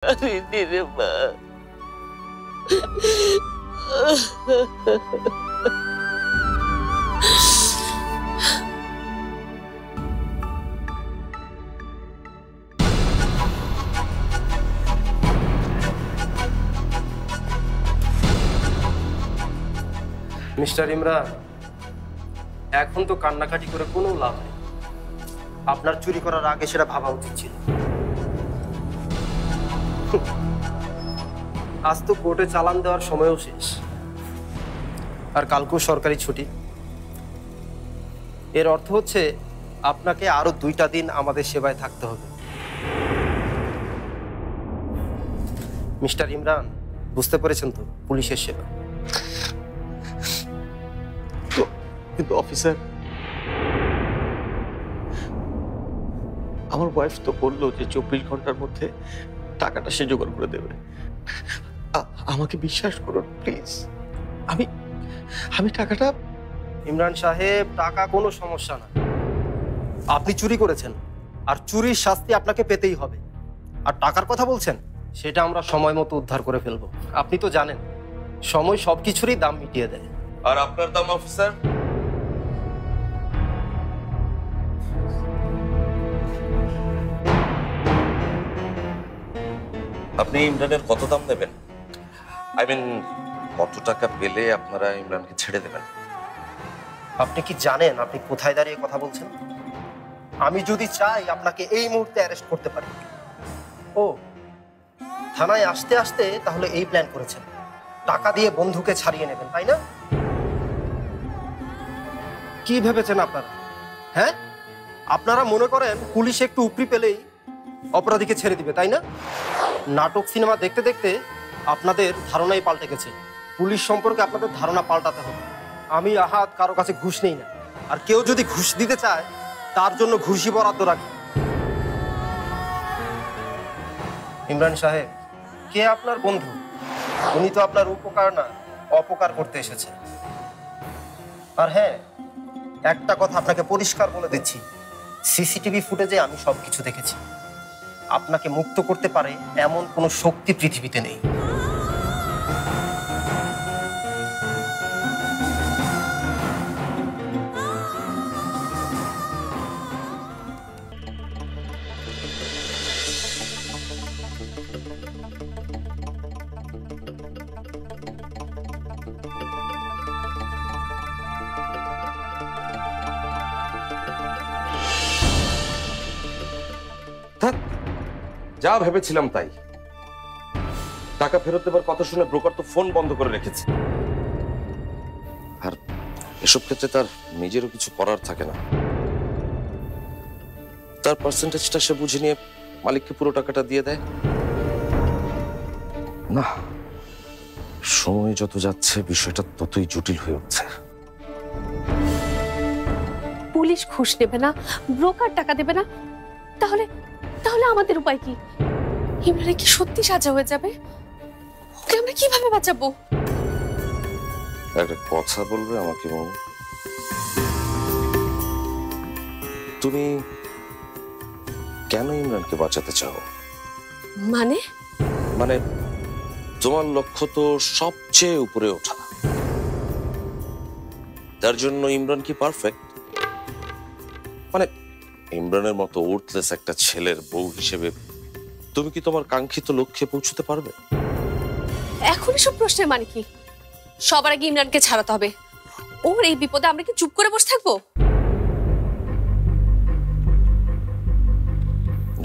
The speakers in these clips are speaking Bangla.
পারিনি রে মা। মিস্টার ইমরান, এখন তো কান্নাকাটি করে কোনো লাভ নেই। আপনার চুরি করার আগে সেটা ভাবা উচিত ছিল। আজ তো কোর্টে চালান দেওয়ার সময়ও শেষ, আর কালকেও সরকারি ছুটি। এর অর্থ হচ্ছে আপনাকে আরো 2টা দিন আমাদের সেবায় থাকতে হবে। মিস্টার ইমরান, বুঝতে পেরেছেন তো পুলিশের সেবা। কিন্তু অফিসার, আমার ওয়াইফ তো বললো যে 24 ঘন্টার মধ্যে টাকাটা সে জোগাড় করে দেবে। আমাকে বিশ্বাস করুন প্লিজ। আমি টাকাটা। ইমরান সাহেব, টাকা কোনো সমস্যা না। আপনি চুরি করেছেন, আর চুরির শাস্তি আপনাকে পেতেই হবে। আর টাকার কথা বলছেন, সেটা আমরা সময় মতো উদ্ধার করে ফেলবো। আপনি তো জানেন সময় সবকিছুরই দাম মিটিয়ে দেয়। আর আপনার দাম অফিসার? আপনি ইমরানের কত দাম দেবেন? আই মিন, কত টাকা পেলে আপনারা ইমরানকে ছেড়ে দেবেন? আপনি কি জানেন আপনি কোথায় দাঁড়িয়ে কথা বলছেন? আমি যদি চাই আপনাকে এই মুহূর্তে অ্যারেস্ট করতে পারি। ও, থানায় আসতে আসতে তাহলে এই প্ল্যান করেছেন, টাকা দিয়ে বন্ধুকে ছাড়িয়ে নেবেন, তাই না? কি ভেবেছেন আপনারা? হ্যাঁ, আপনারা মনে করেন পুলিশ একটু উপরি পেলেই অপরাধীকে ছেড়ে দিবে, তাই না? নাটক সিনেমা দেখতে দেখতে আপনাদের ধারণাই পাল্টে গেছে। পুলিশ সম্পর্কে আপনাদের ধারণা পাল্টাতে হবে। আমি আহাত কারো কাছে ঘুষ নেই না, আর কেউ যদি ঘুষ দিতে চায় তার জন্য ঘুষই বরাদ্দ রাখি। ইমরান সাহেব, কে আপনার বন্ধু? উনি তো আপনার উপকার না, অপকার করতে এসেছে। আর হ্যাঁ, একটা কথা আপনাকে পরিষ্কার বলে দিচ্ছি, সিসিটিভি ফুটেজে আমি সবকিছু দেখেছি। আপনাকে মুক্ত করতে পারে এমন কোনো শক্তি পৃথিবীতে নেই। যা ভেবেছিলাম তাই। টাকা ফেরত দেবার কথা শুনে ব্রোকার তো ফোন বন্ধ করে রেখেছে। আর এসব ক্ষেত্রে তার নিজেরও কিছু করার থাকে না। তার পার্সেন্টেজটা সে বুঝে নিয়ে মালিককে পুরো টাকাটা দিয়ে দেয়। না, সময় যত যাচ্ছে বিষয়টা ততই জটিল হয়ে উঠছে। পুলিশ ঘুষ নেবে না, ব্রোকার টাকা দেবে না, তাহলে তাহলে আমাদের উপায় কি? ইমরান কি সত্যি সাজা হয়ে যাবে? ওকে আমরা কিভাবে বাঁচাবো? একটা কথা বলবে আমাকে মৌ? তুমি কেন ইমরানকে বাঁচাতে চাও? মানে মানে তোমার লক্ষ্য তো সবচেয়ে উপরে ওঠা। তার জন্য ইমরান কি পারফেক্ট? মানে ইমরানের মতো উর্থলেস একটা ছেলের বউ হিসেবে তুমি কি তোমার কাঙ্ক্ষিত লক্ষ্যে পৌঁছতে পারবে? এখন এসব প্রশ্নের মানে কি? সবার আগে ইমরানকে ছাড়াতে হবে। ওর এই বিপদে আমরা কি চুপ করে বসে থাকবো?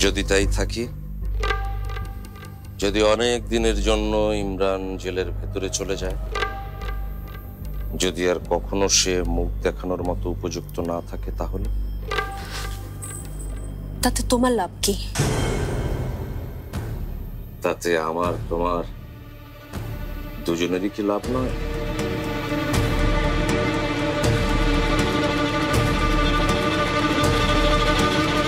যদি তাই থাকি, যদি অনেক দিনের জন্য ইমরান জেলের ভেতরে চলে যায়, যদি আর কখনো সে মুখ দেখানোর মতো উপযুক্ত না থাকে, তাহলে তাতে তোমার লাভ কি? তাতে আমার তোমার দুজনেরই কি লাভ নয়?